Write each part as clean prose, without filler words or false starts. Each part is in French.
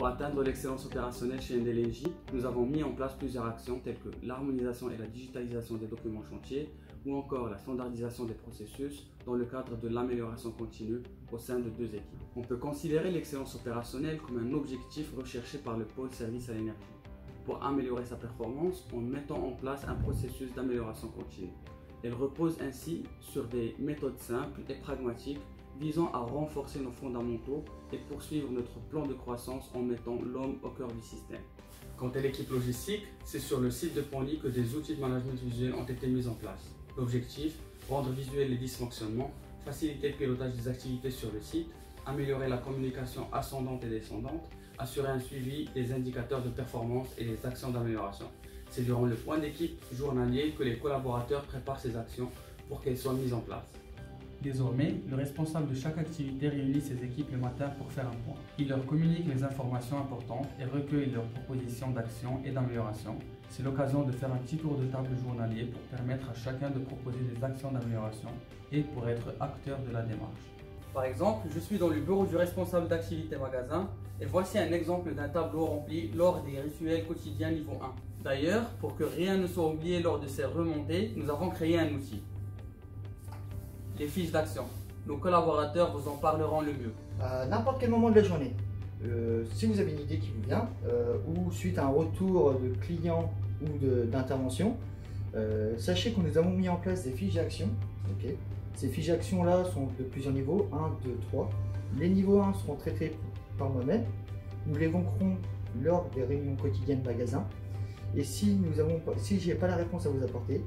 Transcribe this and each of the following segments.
Pour atteindre l'excellence opérationnelle chez NDLNJ, nous avons mis en place plusieurs actions telles que l'harmonisation et la digitalisation des documents chantiers ou encore la standardisation des processus dans le cadre de l'amélioration continue au sein de deux équipes. On peut considérer l'excellence opérationnelle comme un objectif recherché par le pôle service à l'énergie pour améliorer sa performance en mettant en place un processus d'amélioration continue. Elle repose ainsi sur des méthodes simples et pragmatiques visant à renforcer nos fondamentaux et poursuivre notre plan de croissance en mettant l'homme au cœur du système. Quant à l'équipe logistique, c'est sur le site de Penly que des outils de management visuel ont été mis en place. L'objectif, rendre visuels les dysfonctionnements, faciliter le pilotage des activités sur le site, améliorer la communication ascendante et descendante, assurer un suivi des indicateurs de performance et des actions d'amélioration. C'est durant le point d'équipe journalier que les collaborateurs préparent ces actions pour qu'elles soient mises en place. Désormais, le responsable de chaque activité réunit ses équipes le matin pour faire un point. Il leur communique les informations importantes et recueille leurs propositions d'action et d'amélioration. C'est l'occasion de faire un petit tour de table journalier pour permettre à chacun de proposer des actions d'amélioration et pour être acteur de la démarche. Par exemple, je suis dans le bureau du responsable d'activité magasin et voici un exemple d'un tableau rempli lors des rituels quotidiens niveau 1. D'ailleurs, pour que rien ne soit oublié lors de ces remontées, nous avons créé un outil. Les fiches d'action. Nos collaborateurs vous en parleront le mieux. À n'importe quel moment de la journée, si vous avez une idée qui vous vient, ou suite à un retour de client ou d'intervention, sachez que nous avons mis en place des fiches d'action. Okay. Ces fiches d'action là sont de plusieurs niveaux, 1, 2, 3. Les niveaux 1 seront traités par moi-même. Nous les évoquerons lors des réunions quotidiennes magasin. Et si je n'ai pas la réponse à vous apporter,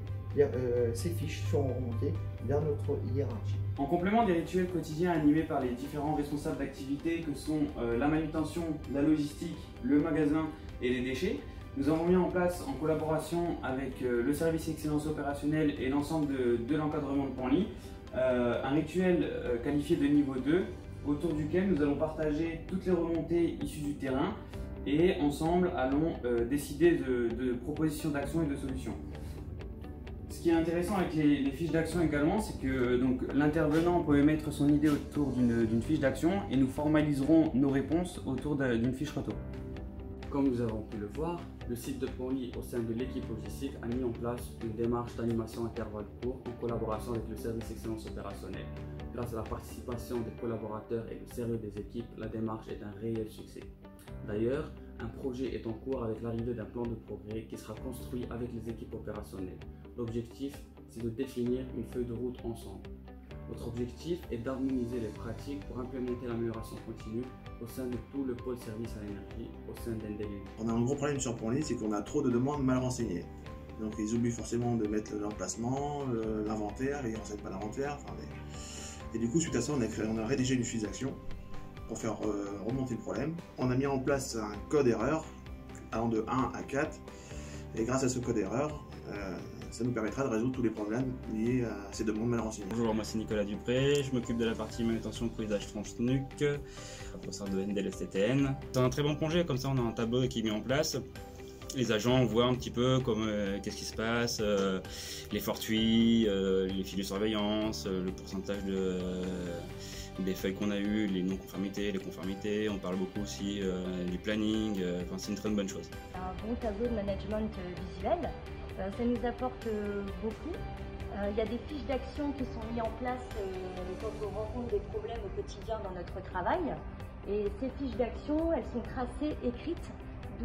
ces fiches seront remontées vers notre hiérarchie. En complément des rituels quotidiens animés par les différents responsables d'activité que sont la manutention, la logistique, le magasin et les déchets, nous avons mis en place en collaboration avec le service excellence opérationnelle et l'ensemble de l'encadrement de Penly un rituel qualifié de niveau 2 autour duquel nous allons partager toutes les remontées issues du terrain et ensemble allons décider de propositions d'action et de solutions. Ce qui est intéressant avec les fiches d'action également, c'est que l'intervenant peut émettre son idée autour d'une fiche d'action et nous formaliserons nos réponses autour d'une fiche retour. Comme nous avons pu le voir, le site de Penly au sein de l'équipe logistique a mis en place une démarche d'animation intervalle court en collaboration avec le service excellence opérationnelle. Grâce à la participation des collaborateurs et le sérieux des équipes, la démarche est un réel succès. D'ailleurs, un projet est en cours avec l'arrivée d'un plan de progrès qui sera construit avec les équipes opérationnelles. L'objectif, c'est de définir une feuille de route ensemble. Notre objectif est d'harmoniser les pratiques pour implémenter l'amélioration continue au sein de tout le pôle service à l'énergie au sein d'NDLNJ. On a un gros problème sur Penly, c'est qu'on a trop de demandes mal renseignées. Donc ils oublient forcément de mettre l'emplacement, l'inventaire, et ils ne renseignent pas l'inventaire. Et du coup, suite à ça, on a rédigé une fiche d'action pour faire remonter le problème. On a mis en place un code erreur allant de 1 à 4. Et grâce à ce code erreur, ça nous permettra de résoudre tous les problèmes liés à ces demandes mal renseignées. Bonjour, moi c'est Nicolas Dupré, je m'occupe de la partie manutention coulage tronche-nuque au sein de NDLSTTN. C'est un très bon projet, comme ça on a un tableau qui est mis en place. Les agents voient un petit peu qu'est-ce qui se passe, les fortuits, les fiches de surveillance, le pourcentage des feuilles qu'on a eues, les non-conformités, les conformités. On parle beaucoup aussi du planning, c'est une très bonne chose. Un bon tableau de management visuel. Ça nous apporte beaucoup. Il y a des fiches d'action qui sont mises en place quand on rencontre des problèmes au quotidien dans notre travail. Et ces fiches d'action, elles sont tracées, écrites.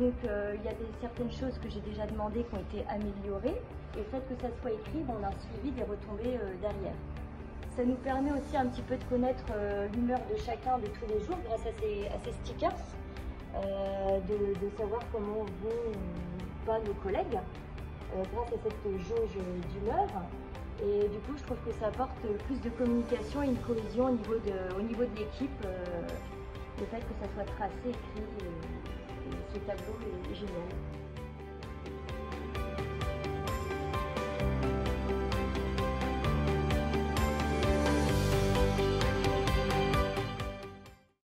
Donc il y a certaines choses que j'ai déjà demandées qui ont été améliorées. Et le fait que ça soit écrit, on a un suivi des retombées derrière. Ça nous permet aussi un petit peu de connaître l'humeur de chacun de tous les jours grâce à ces stickers, de savoir comment vont pas nos collègues. Grâce à cette jauge d'humeur. Et du coup, je trouve que ça apporte plus de communication et une cohésion au niveau de l'équipe. Le fait que ça soit tracé, écrit, ce tableau est génial.